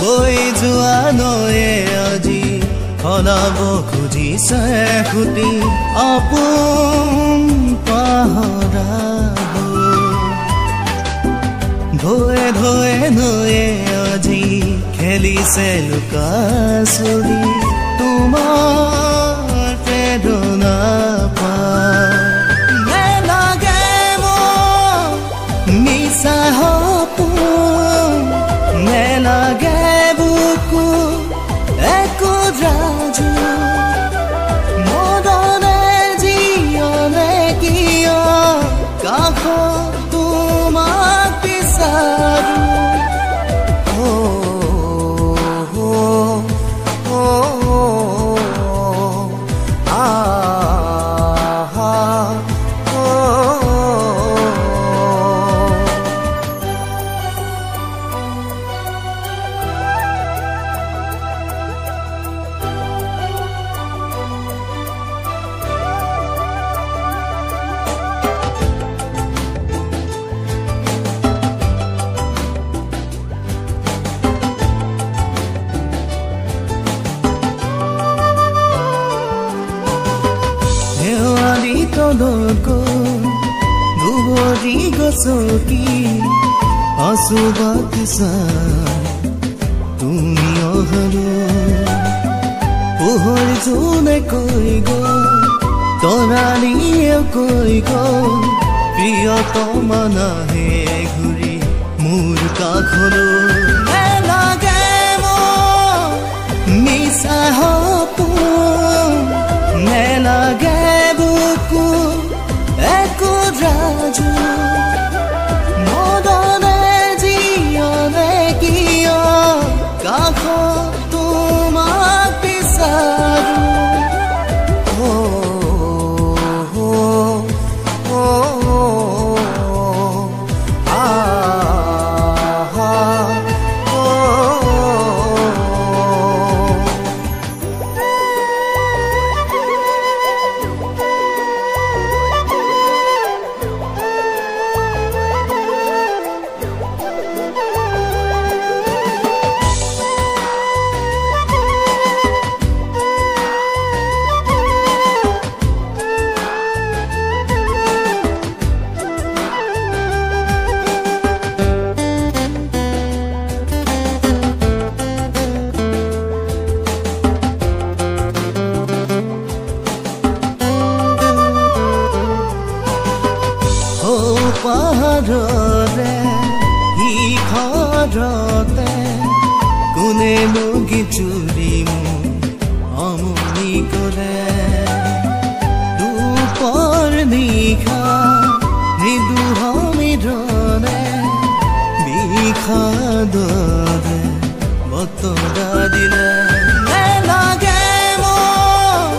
বৈ যোৱা নয়ে আজি সলাব খুজিছে খুটি আপোন পাহৰাব ধোৱে ধোৱে নয়ে আজি খেলিছে লুকা চুৰি তোমাৰ প্ৰেৰণা পা নেলাগে মোক মিছা সপোন নেলাগে বুকু একো ৰাজু মদনে জিয়নে কিয় কাষত তোমাক বিচাৰো দুবৰি গছকি আছুবাত চাই তুমি অহলৈ পোহৰ জোনে কৈ গ'ল তৰাণীয়ে কৈ গ'ল প্ৰিয়তমা নাহে ঘূৰি মোৰ কাষলৈ নেলাগে মোক মিছা সপোন নেলাগে বুকু একো ৰাজু মদনে জিয়নে কিয় কাষত তোমাক বিচাৰো পাহাৰৰে শিখৰতে কোনেনো গীতজুৰি মোক আমনি কৰে দুপৰ নিশা মৃদু সমীৰৰে বিষাদৰে বতৰা দিলে নেলাগে মোক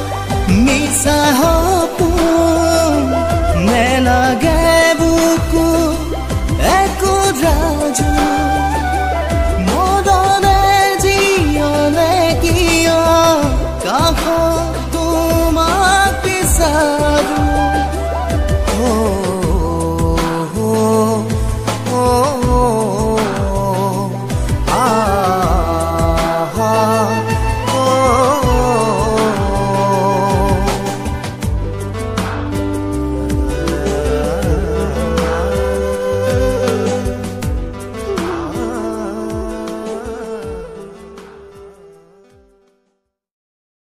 মিছা সপোন নেলাগে বুকু একো ৰাজু মদনে জিয়নে কিয় কাষত তোমাক বিচাৰো